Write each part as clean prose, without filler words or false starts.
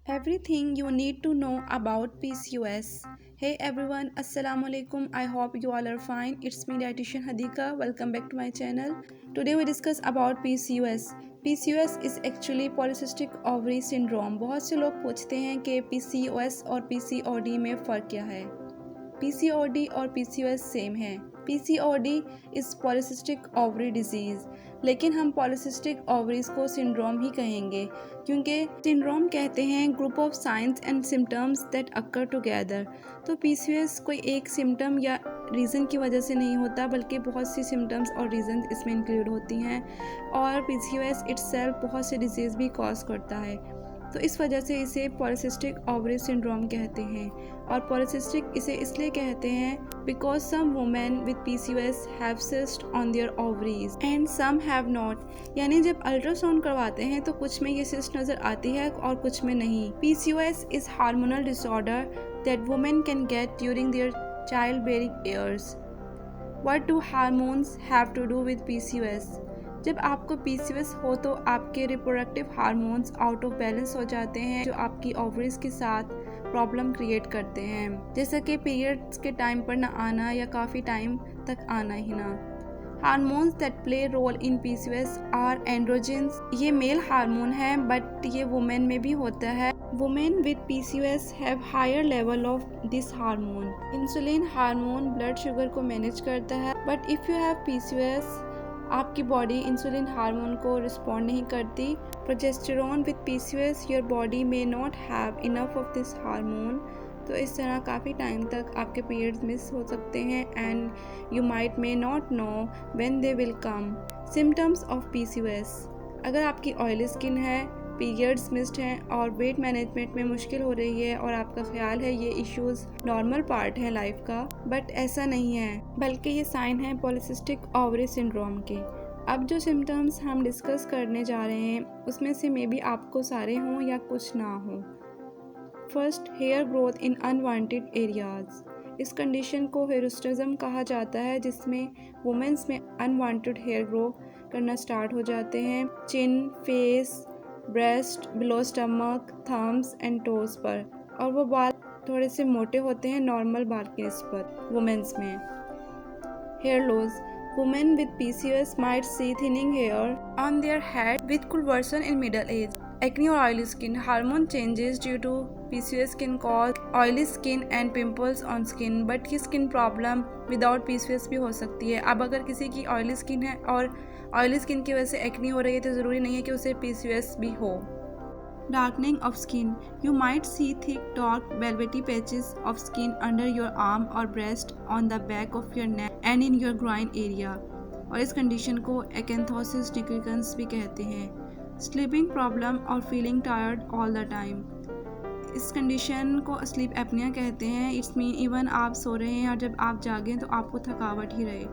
Everything you need to know about PCOS. Hey everyone, Assalamu alaikum. I hope you all are fine. It's me dietitian Hadika. Welcome back to my channel. Today we discuss about PCOS. PCOS is actually polycystic ovary syndrome. बहुत से लोग पूछते हैं कि PCOS और PCOD में फ़र्क क्या है। PCOD और PCOS सेम है। PCOD is polycystic ovary disease, लेकिन हम पॉलीसिस्टिक ओवरीज को सिंड्रोम ही कहेंगे क्योंकि सिंड्रोम कहते हैं group of science and symptoms that occur together. तो PCOS कोई एक सिम्टम या रीज़न की वजह से नहीं होता, बल्कि बहुत सी सिम्टम्स और रीज़न इसमें इंक्लूड होती हैं। और PCOS इट्सेल्फ बहुत से डिजीज़ भी कॉज करता है, तो इस वजह से इसे पॉलीसिस्टिक ओवरी सिंड्रोम कहते हैं। और पॉलीसिस्टिक इसे इसलिए कहते हैं because some women with PCOS have cyst on their ovaries and some have not. यानी जब अल्ट्रासाउंड करवाते हैं तो कुछ में ये सिस्ट नज़र आती है और कुछ में नहीं। PCOS is hormonal disorder that women can get during their child bearing years. What do hormones have to do with PCOS? जब आपको PCOS हो तो आपके reproductive hormones out of balance हो जाते हैं, जो आपकी ओवरीज के साथ प्रॉब्लम क्रिएट करते हैं, जैसा कि पीरियड्स के टाइम पर ना आना या काफ़ी टाइम तक आना ही ना। Hormones that play role in PCOS are androgens. ये मेल हार्मोन है, बट ये वुमेन में भी होता है। Women with PCOS have higher level of this hormone. Insulin hormone blood sugar को मैनेज करता है, but if you have PCOS आपकी बॉडी इंसुलिन हार्मोन को रिस्पॉन्ड नहीं करती। Progesterone with PCOS your body may not have enough of this hormone. तो इस तरह काफ़ी टाइम तक आपके पीरियड्स मिस हो सकते हैं and you might may not know when they will come. Symptoms of PCOS: अगर आपकी ऑयली स्किन है, पीरियड्स मिस्ड हैं और वेट मैनेजमेंट में मुश्किल हो रही है और आपका ख्याल है ये इश्यूज़ नॉर्मल पार्ट है लाइफ का, बट ऐसा नहीं है, बल्कि ये साइन है पॉलीसिस्टिक ओवरी सिंड्रोम के। अब जो सिम्टम्स हम डिस्कस करने जा रहे हैं उसमें से मे बी आपको सारे हों या कुछ ना हो। First, hair growth in unwanted areas. इस कंडीशन को हिस्टोरिज्म कहा जाता है, जिसमें वुमेन्स में अनवांटेड हेयर ग्रो करना स्टार्ट हो जाते हैं chin, face, breast, below stomach, thumbs and toes पर, और वो बाल थोड़े से मोटे होते हैं नॉर्मल बाल के इस पर वुमेन्स में। Hair loss: women with PCOS might see thinning hair on their head which could worsen in middle age. Acne or oily skin: hormone changes due to PCOS can cause oily skin and pimples on skin, but ये skin problem without PCOS भी हो सकती है। अब अगर किसी की oily skin है और ऑयली स्किन की वजह से एक्नी हो रही है तो ज़रूरी नहीं है कि उसे PCOS भी हो। Darkening of skin: you might see thick, dark, velvety patches of skin under your arm or breast, on the back of your neck and in your groin area, और इस कंडीशन को एक्नेथोसिस निग्रिकन्स भी कहते हैं। Sleeping problem और feeling tired all the time: इस condition को sleep apnoea कहते हैं। इट्स मीन इवन आप सो रहे हैं और जब आप जागें तो आपको थकावट ही रहे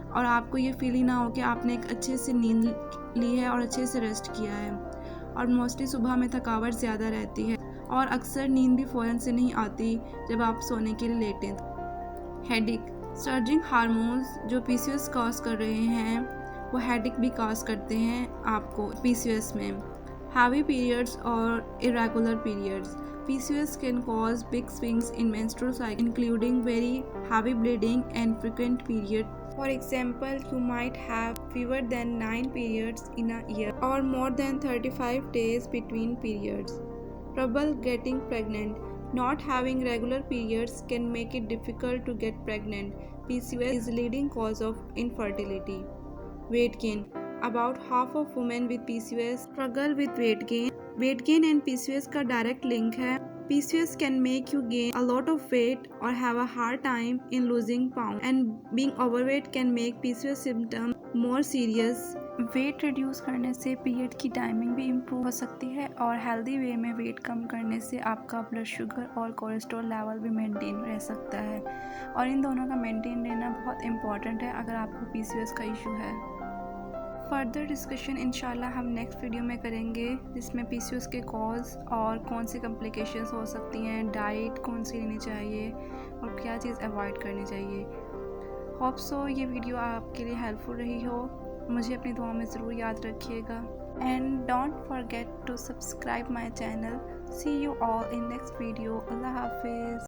और आपको ये फील ही ना हो कि आपने एक अच्छे से नींद ली है और अच्छे से रेस्ट किया है। और मोस्टली सुबह में थकावट ज़्यादा रहती है और अक्सर नींद भी फ़ौरन से नहीं आती जब आप सोने के लिए लेटें। हेडेक: सर्जिंग हार्मोन्स जो PCOS कॉज कर रहे हैं वो हेडेक भी कॉज करते हैं आपको PCOS में। हैवी पीरियड्स और irregular periods: PCOS can cause big swings in menstrual cycle, including very heavy bleeding and frequent periods. For example, you might have fewer than 9 periods in a year or more than 35 days between periods. Trouble getting pregnant: not having regular periods can make it difficult to get pregnant. PCOS is the leading cause of infertility. Weight gain: about half of women with PCOS struggle with weight gain. Weight gain and PCOS का direct link है। PCOS can make you gain a lot of weight or have a hard time in losing pounds, and being overweight can make PCOS symptoms more serious. Weight reduce करने से period की timing भी improve हो सकती है और healthy way में wait कम करने से आपका ब्लड शुगर और कोलेस्ट्रॉल लेवल भी मेंटेन रह सकता है, और इन दोनों का मेंटेन रहना बहुत इम्पॉर्टेंट है अगर आपको PCOS का इशू है। फर्दर डिस्कशन इंशाल्लाह हम नेक्स्ट वीडियो में करेंगे, जिसमें PCOS के कॉज और कौन सी कॉम्प्लिकेशंस हो सकती हैं, डाइट कौन सी लेनी चाहिए और क्या चीज़ अवॉइड करनी चाहिए। होप सो ये वीडियो आपके लिए हेल्पफुल रही हो। मुझे अपनी दुआ में ज़रूर याद रखिएगा and don't forget to subscribe my channel See you all in next video. Allah Hafiz.